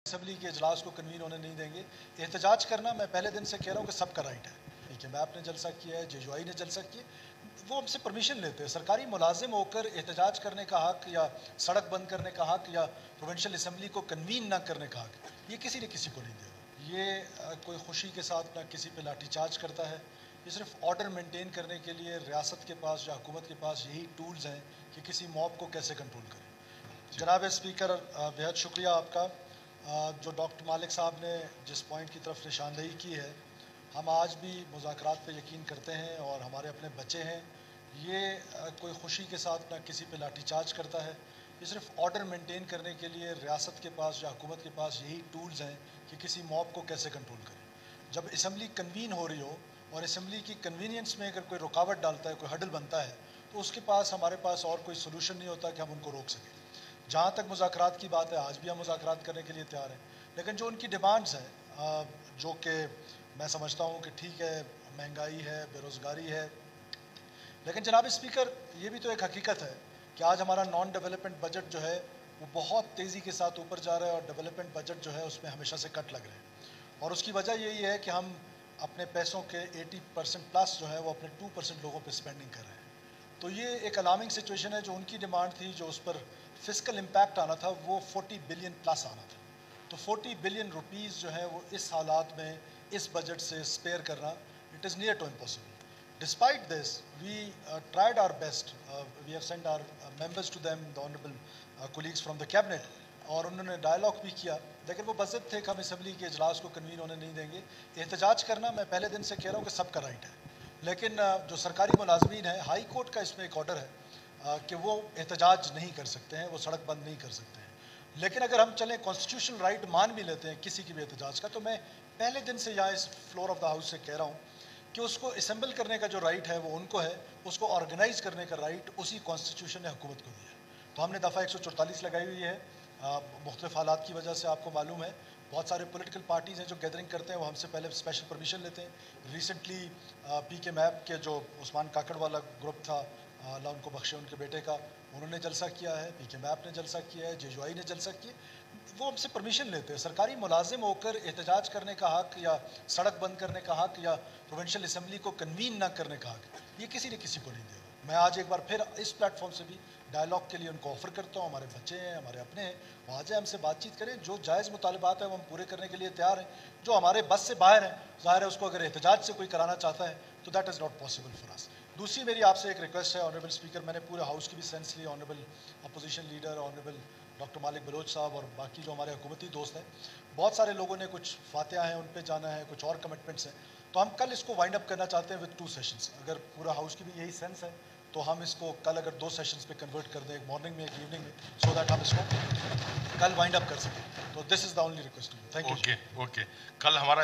Assembly کے اجلاس کو کنوین ہونے نہیں دیں گے. احتجاج کرنا میں پہلے دن سے کہہ رہا ہوں کہ سب کا رائٹ ہے. ٹھیک ہے, میپ نے جلسہ کیا ہے, جیجوائی نے جلسہ کیا, وہ ہم سے پرمیشن لیتے ہیں. سرکاری ملازم ہو کر احتجاج کرنے کا حق یا سڑک بند کرنے کا حق یا پروونشل اسمبلی کو کنوین نہ کرنے کا حق یہ کسی نے کسی کو نہیں دیا. یہ کوئی خوشی کے ساتھ نہ کسی پہ لاٹھی چارج کرتا ہے. یہ صرف آرڈر مینٹین کرنے کے لیے ریاست کے پاس یا حکومت کے پاس یہی ٹولز ہیں کہ کسی موب کو کیسے کنٹرول کریں. جناب اسپیکر, بہت شکریہ آپ کا. جو ڈاکٹر مالک صاحب نے جس پوائنٹ کی طرف نشاندہی کی ہے, ہم آج بھی مذاکرات پہ یقین کرتے ہیں اور ہمارے اپنے بچے ہیں. یہ کوئی خوشی کے ساتھ نہ کسی پہ لاٹھی چارج کرتا ہے. یہ صرف آرڈر مینٹین کرنے کے لیے ریاست کے پاس یا حکومت کے پاس یہی ٹولز ہیں کہ کسی موب کو کیسے کنٹرول کریں. جب اسمبلی کنوین ہو رہی ہو اور اسمبلی کی کنوینئنس میں اگر کوئی رکاوٹ ڈالتا ہے, کوئی ہڈل بنتا ہے, تو اس کے پاس ہمارے پاس اور کوئی سلوشن نہیں ہوتا کہ ہم ان کو روک سکیں. جہاں تک مذاکرات کی بات ہے, آج بھی ہم مذاکرات کرنے کے لیے تیار ہیں, لیکن جو ان کی ڈیمانڈز ہیں جو کہ میں سمجھتا ہوں کہ ٹھیک ہے, مہنگائی ہے, بے روزگاری ہے, لیکن جناب اسپیکر یہ بھی تو ایک حقیقت ہے کہ آج ہمارا نان ڈیولپمنٹ بجٹ جو ہے وہ بہت تیزی کے ساتھ اوپر جا رہا ہے اور ڈیولپمنٹ بجٹ جو ہے اس میں ہمیشہ سے کٹ لگ رہے ہیں. اور اس کی وجہ یہی ہے کہ ہم اپنے پیسوں کے 80% پلس جو ہے وہ اپنے 2% لوگوں پہ اسپینڈنگ کر رہے ہیں. تو یہ ایک الارمنگ سچویشن ہے. جو ان کی ڈیمانڈ تھی, جو اس پر فسکل امپیکٹ آنا تھا, وہ 40 بلین پلس آنا تھا. تو 40 بلین روپیز جو ہے وہ اس حالات میں اس بجٹ سے اسپیئر کرنا, it is near to impossible. Despite this, we tried our best. We have sent our members to them, the honorable colleagues from the cabinet, اور انہوں نے ڈائلاگ بھی کیا, لیکن وہ بضد تھے کہ ہم اسمبلی کے اجلاس کو کنوین ہونے نہیں دیں گے. احتجاج کرنا میں پہلے دن سے کہہ رہا ہوں کہ سب کا رائٹ ہے, لیکن جو سرکاری ملازمین ہیں, ہائی کورٹ کا اس میں ایک آرڈر ہے کہ وہ احتجاج نہیں کر سکتے ہیں, وہ سڑک بند نہیں کر سکتے ہیں. لیکن اگر ہم چلیں کانسٹیٹیوشنل رائٹ مان بھی لیتے ہیں کسی کی بھی احتجاج کا, تو میں پہلے دن سے یہاں اس فلور آف دا ہاؤس سے کہہ رہا ہوں کہ اس کو اسمبل کرنے کا جو رائٹ ہے وہ ان کو ہے, اس کو آرگنائز کرنے کا رائٹ اسی کانسٹیٹیوشن نے حکومت کو دیا ہے. تو ہم نے دفعہ 144 لگائی ہوئی ہے. مختلف حالات کی وجہ سے آپ کو معلوم ہے بہت سارے پولیٹیکل پارٹیز ہیں جو گیدرنگ کرتے ہیں, وہ ہم سے پہلے اسپیشل پرمیشن لیتے ہیں. ریسنٹلی پی کے میپ کے جو عثمان کاکڑ والا گروپ تھا, اللہ ان کو بخشے, ان کے بیٹے کا, انہوں نے جلسہ کیا ہے, پی کے میپ نے جلسہ کیا ہے, جیجوائی نے جلسہ کیا, وہ ہم سے پرمیشن لیتے ہیں. سرکاری ملازم ہو کر احتجاج کرنے کا حق یا سڑک بند کرنے کا حق یا پروونشل اسمبلی کو کنوین نہ کرنے کا حق یہ کسی نے کسی کو نہیں دیا. میں آج ایک بار پھر اس پلیٹ فارم سے بھی ڈائلاگ کے لیے ان کو آفر کرتا ہوں. ہمارے بچے ہیں, ہمارے اپنے ہیں, وہ آ جائیں, ہم سے بات چیت کریں. جو جائز مطالبات ہیں وہ ہم پورے کرنے کے لیے تیار ہیں. جو ہمارے بس سے باہر ہیں, ظاہر ہے اس کو اگر احتجاج سے کوئی کرانا چاہتا ہے تو that is not possible for us. دوسری میری آپ سے ایک ریکویسٹ ہے آنریبل اسپیکر, میں نے پورے ہاؤس کی بھی سینس لی, honourable opposition leader honourable doctor Malik Baloch sahab اور باقی جو ہمارے حکومتی دوست ہیں, بہت سارے لوگوں نے کچھ فاتحہ ہیں ان پہ جانا ہے, کچھ اور کمٹمنٹس ہیں. تو ہم کل اس کو وائنڈ اپ کرنا چاہتے ہیں وتھ 2 سیشنز. اگر پورا ہاؤس کی بھی یہی سینس ہے تو ہم اس کو کل اگر 2 سیشنز پہ کنورٹ کر دیں, ایک مارننگ میں, ایک ایوننگ میں, سو دیٹ ہم اس کو کل وائنڈ اپ کر سکیں. تو this is the only request. Thank you. Okay, کل ہمارا